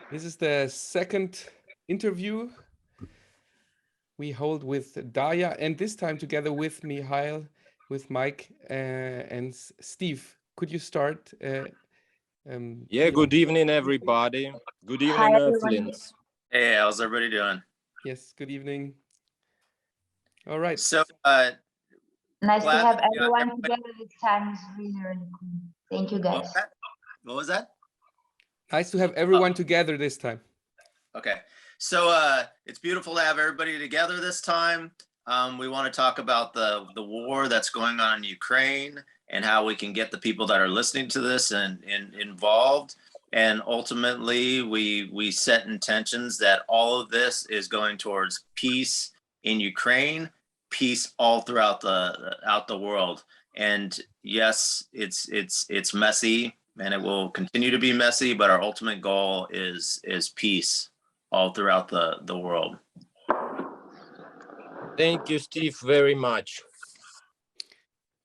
This is the second interview we hold with Darya, and this time together with Mihail, with Mike, and Steve. Could you start? Yeah, good evening, everybody. Good Hi, evening, everyone. Earthlings. Hey, how's everybody doing? Yes, good evening. All right. So, Nice to glad have that, everyone everybody- together this time. It's really, really cool. Thank you, guys. What was that? Nice to have everyone together this time. Okay. So it's beautiful to have everybody together this time. We want to talk about the war that's going on in Ukraine and how we can get the people that are listening to this and involved. And ultimately, we set intentions that all of this is going towards peace in Ukraine, peace all throughout the world. And yes, it's messy, and it will continue to be messy. But our ultimate goal is peace all throughout the world. Thank you, Steve, very much.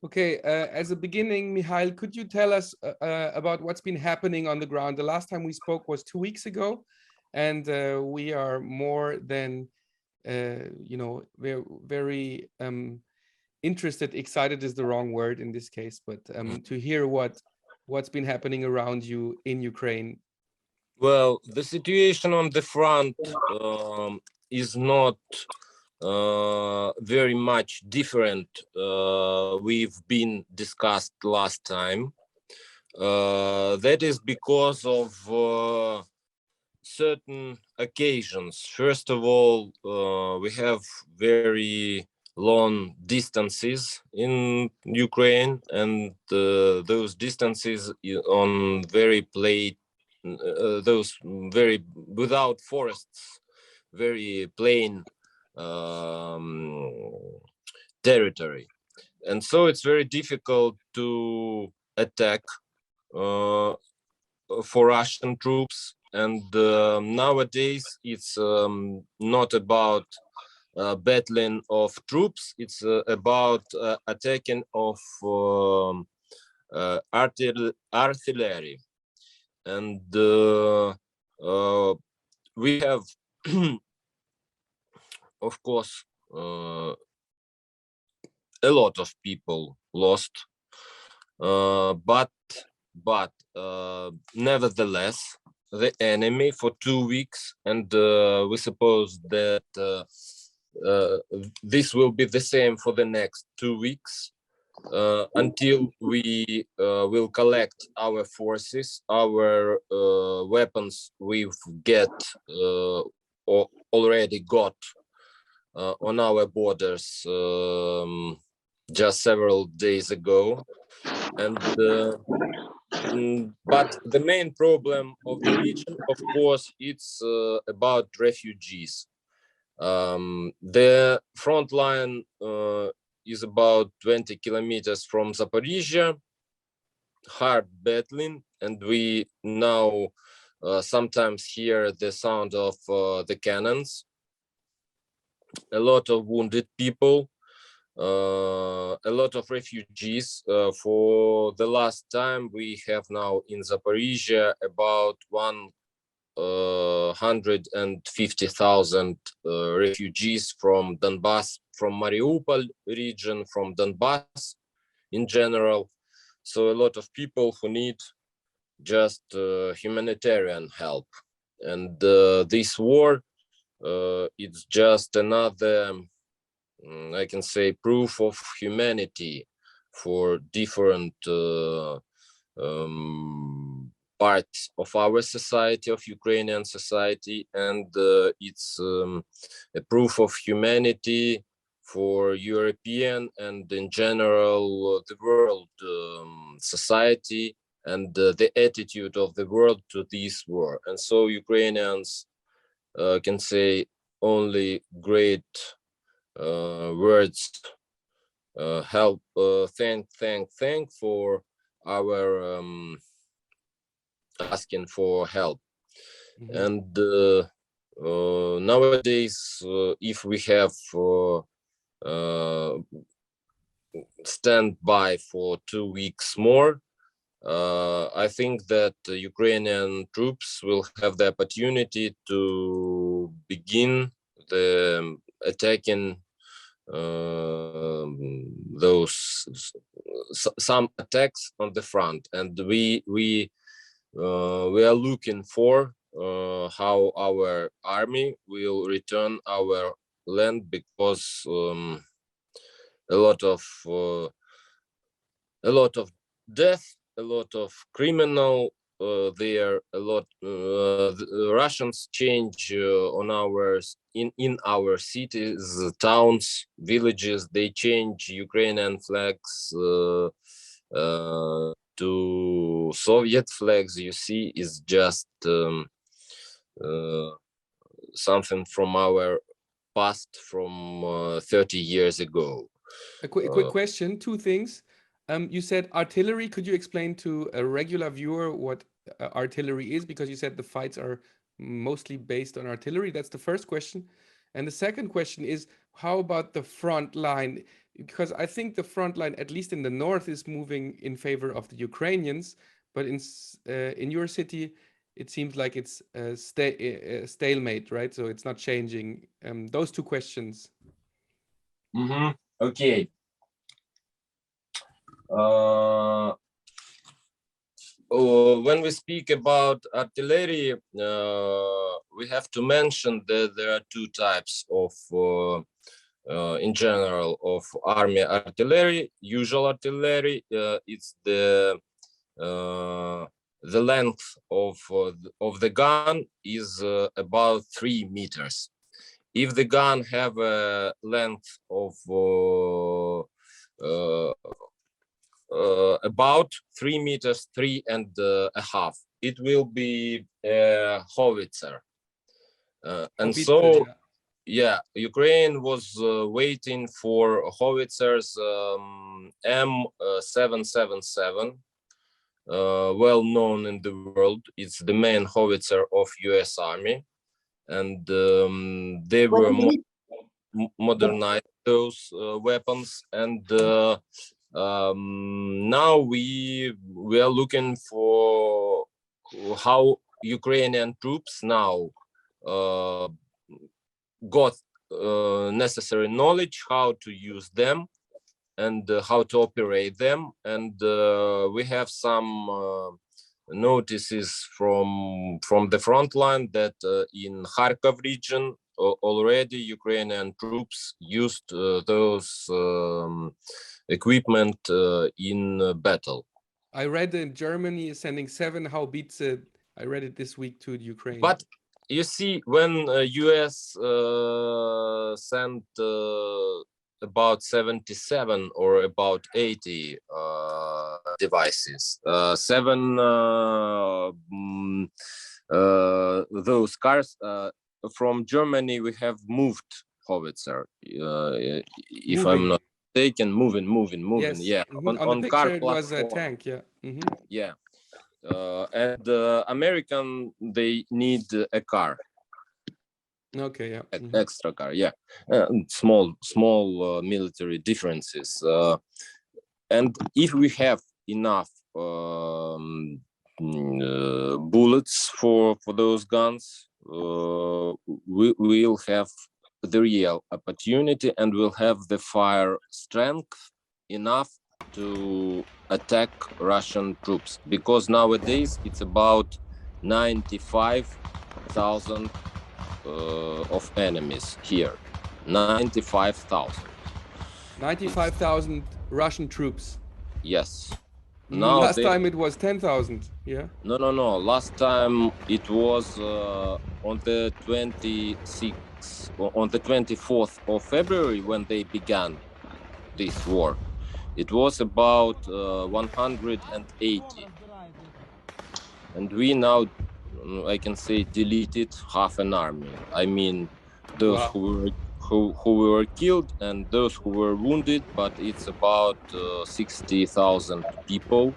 Okay, as a beginning, Mihail, could you tell us about what's been happening on the ground? The last time we spoke was 2 weeks ago, and we are more than, we're very interested. Excited is the wrong word in this case, but to hear what's been happening around you in Ukraine. Well, the situation on the front is not very much different. We've been discussed last time. That is because of certain occasions. First of all, we have very long distances in Ukraine, and those distances on very those very without forests, very plain territory, and so it's very difficult to attack for Russian troops. And nowadays it's not about battling of troops, it's about attacking of artillery. And we have of course a lot of people lost, but nevertheless the enemy for 2 weeks, and we suppose that this will be the same for the next 2 weeks, until we will collect our forces, our weapons we've already got on our borders just several days ago. And but the main problem of the region, of course, it's about refugees. The front line is about 20 kilometers from Zaporizhia, hard battling, and we now sometimes hear the sound of the cannons. A lot of wounded people, a lot of refugees. For the last time, we have now in Zaporizhia about 150,000 refugees from Donbass, from Mariupol region, from Donbass in general. So a lot of people who need just humanitarian help. And this war, it's just another, I can say, proof of humanity for different parts of our society, of Ukrainian society, and it's a proof of humanity for European and in general the world society, and the attitude of the world to this war. And so Ukrainians can say only great words, help, thank for our asking for help. And nowadays, if we have stand by for 2 weeks more, I think that Ukrainian troops will have the opportunity to begin the attacking some attacks on the front, and we are looking for how our army will return our land, because a lot of death, a lot of criminal there, a lot the Russians change on in our cities, towns, villages. They change Ukrainian flags to Soviet flags. You see, is just something from our past, from 30 years ago. A quick question, two things. You said artillery. Could you explain to a regular viewer what artillery is? Because you said the fights are mostly based on artillery. That's the first question. And the second question is, how about the front line? Because I think the front line, at least in the north, is moving in favor of the Ukrainians. But in your city, it seems like it's a stalemate, right? So it's not changing. Those two questions. Mm-hmm. Okay. When we speak about artillery, we have to mention that there are two types of, in general, of army artillery. Usual artillery, it's the length of the gun is about 3 meters. If the gun have a length of about 3 meters, 3.5, it will be a howitzer. And so, yeah, Ukraine was waiting for howitzers M777, well known in the world. It's the main howitzer of US Army, and they were modernized those weapons, and now we are looking for how Ukrainian troops now got necessary knowledge how to use them and how to operate them, and we have some notices from the front line that in Kharkov region already Ukrainian troops used those equipment in battle. I read that Germany is sending 7 Haubitze. I read it this week to Ukraine. But you see, when US sent about 77 or about 80 devices, 7 those cars from Germany, we have moved howitzer. If I'm not taken, moving, yes. yeah. Mm-hmm. On the picture, it was a tank, yeah. Mm-hmm. Yeah. And American, they need a car. Okay, yeah. Mm-hmm. Extra car, yeah. Small military differences. And if we have enough bullets for those guns, we will have the real opportunity, and we'll have the fire strength enough to attack Russian troops, because nowadays it's about 95,000 of enemies here. 95,000. 95,000 Russian troops. Yes. Now last time it was 10,000. Yeah. No. Last time it was on the 24th of February when they began this war. It was about 180, and we now, I can say, deleted half an army. I mean, those who were killed and those who were wounded, but it's about 60,000 people,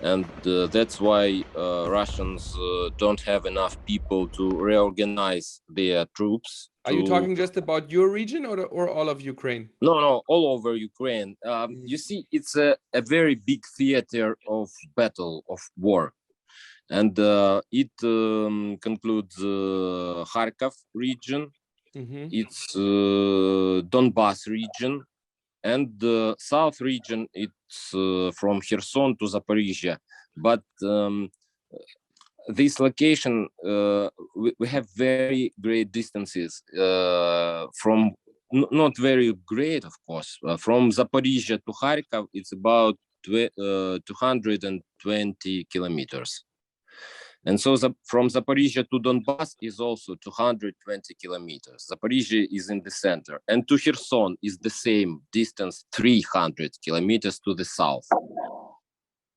and that's why Russians don't have enough people to reorganize their troops. Are you talking just about your region or all of Ukraine? No, all over Ukraine. You see, it's a very big theater of battle, of war. And it concludes Kharkov region, it's Donbas region, and the south region, it's from Kherson to Zaporizhia. But this location, we have very great distances from, not very great, of course, from Zaporizhia to Kharkov, it's about 220 kilometers. And so from Zaporizhia to Donbas is also 220 kilometers. Zaporizhia is in the center. And to Kherson is the same distance, 300 kilometers to the south.